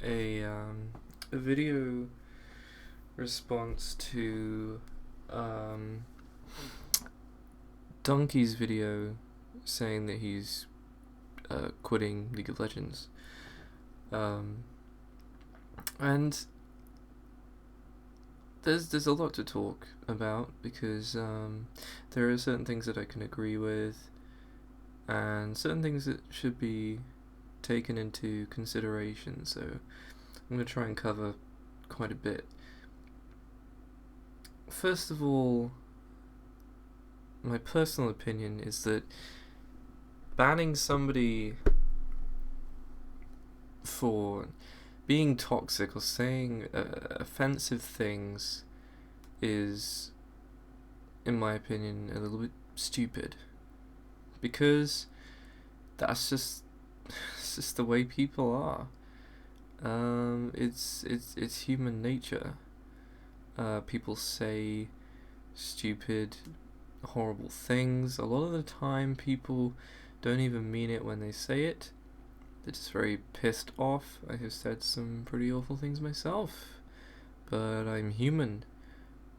a video response to um, Dunkey's video saying that he's quitting League of Legends, um, and there's a lot to talk about because there are certain things that I can agree with, and certain things that should be taken into consideration. So I'm going to try and cover quite a bit. First of all, my personal opinion is that banning somebody for being toxic or saying offensive things is, in my opinion, a little bit stupid, because that's just it's just the way people are. It's human nature. People say stupid, horrible things. A lot of the time, people don't even mean it when they say it. They're just very pissed off. I have said some pretty awful things myself, but I'm human.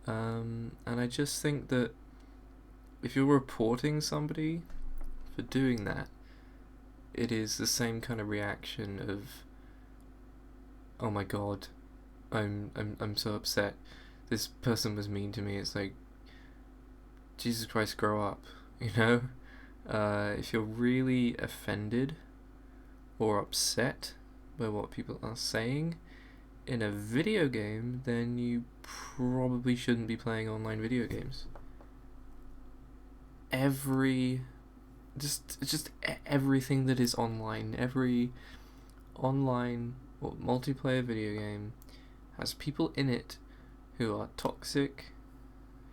And I just think that if you're reporting somebody for doing that, it is the same kind of reaction of, oh my god, I'm so upset. This person was mean to me. It's like, Jesus Christ, grow up, you know? If you're really offended or upset by what people are saying in a video game, then you probably shouldn't be playing online video games. Just everything that is online, every online or multiplayer video game has people in it who are toxic,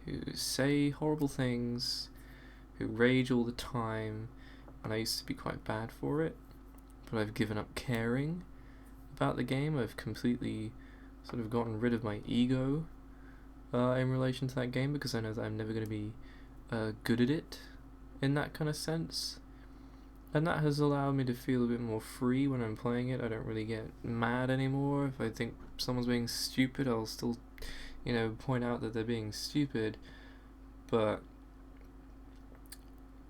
who say horrible things, who rage all the time, and I used to be quite bad for it, but I've given up caring about the game. I've completely sort of gotten rid of my ego in relation to that game, because I know that I'm never going to be good at it in that kind of sense, and that has allowed me to feel a bit more free when I'm playing it. I don't really get mad anymore. If I think someone's being stupid, I'll still, point out that they're being stupid, but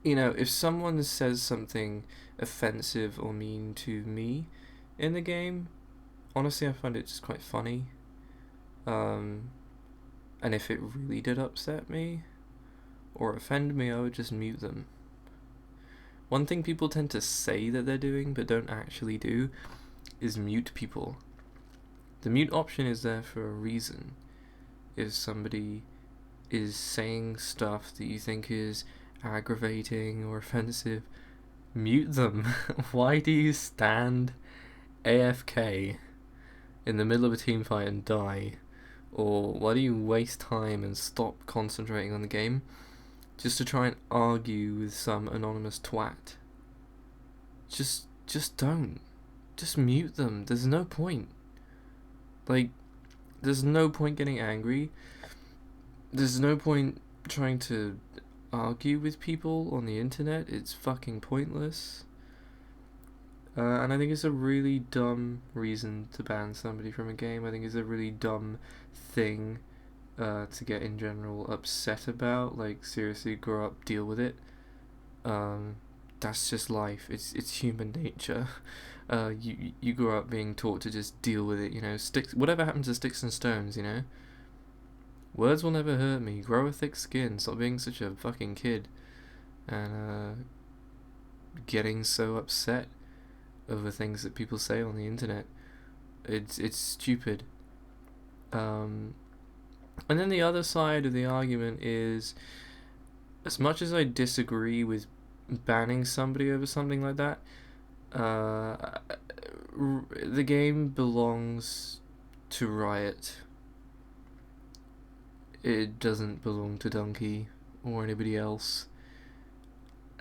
if someone says something offensive or mean to me in the game, honestly, I find it just quite funny. And if it really did upset me or offend me, I would just mute them. One thing people tend to say that they're doing but don't actually do is mute people. The mute option is there for a reason. If somebody is saying stuff that you think is aggravating or offensive, mute them. Why do you stand AFK in the middle of a team fight and die? Or why do you waste time and stop concentrating on the game just to try and argue with some anonymous twat? Just don't. Just mute them. There's no point. There's no point getting angry. There's no point trying to argue with people on the internet. It's fucking pointless. And I think it's a really dumb reason to ban somebody from a game. I think it's a really dumb thing to get in general upset about. Like, seriously, grow up, deal with it. That's just life. It's human nature. You grow up being taught to just deal with it. Sticks. Whatever happens to sticks and stones. Words will never hurt me. Grow a thick skin. Stop being such a fucking kid, and getting so upset over things that people say on the internet. It's stupid. And then the other side of the argument is, as much as I disagree with banning somebody over something like that, the game belongs to Riot. It doesn't belong to Dunkey or anybody else.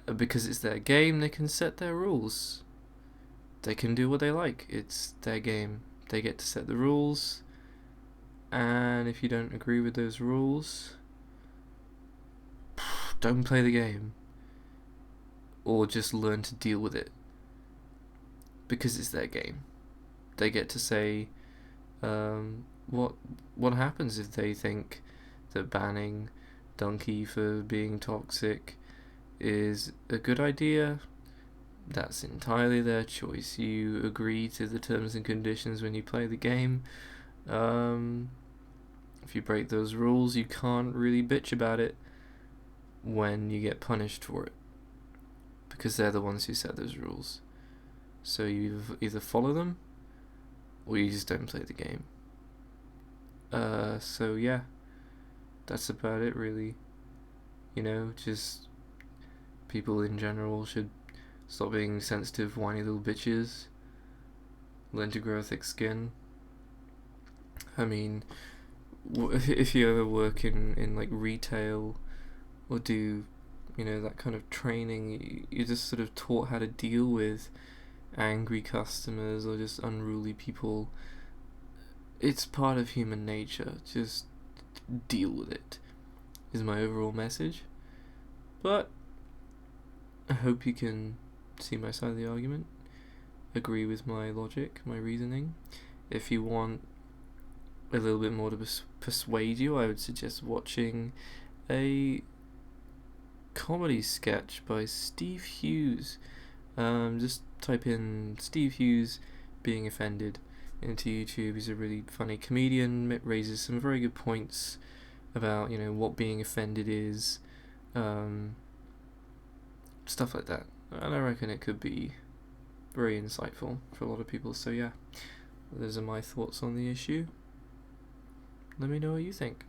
Because it's their game, they can set their rules. They can do what they like. It's their game. They get to set the rules, and if you don't agree with those rules, don't play the game. Or just learn to deal with it. Because it's their game. they get to say what happens if they think that banning Dunkey for being toxic is a good idea. That's entirely their choice. You agree to the terms and conditions when you play the game. If you break those rules, you can't really bitch about it when you get punished for it, because they're the ones who set those rules. So you either follow them or you just don't play the game. So yeah, that's about it really. Just people in general should stop being sensitive, whiny little bitches. Learn to grow a thick skin. I mean, if you ever work in like retail or do, that kind of training, you're just sort of taught how to deal with angry customers or just unruly people. It's part of human nature. Just deal with it, is my overall message. But I hope you can see my side of the argument, agree with my logic, my reasoning. If you want a little bit more to persuade you, I would suggest watching a comedy sketch by Steve Hughes. Just type in Steve Hughes being offended into YouTube. He's a really funny comedian, raises some very good points about, what being offended is, stuff like that. And I reckon it could be very insightful for a lot of people. So yeah, those are my thoughts on the issue. Let me know what you think.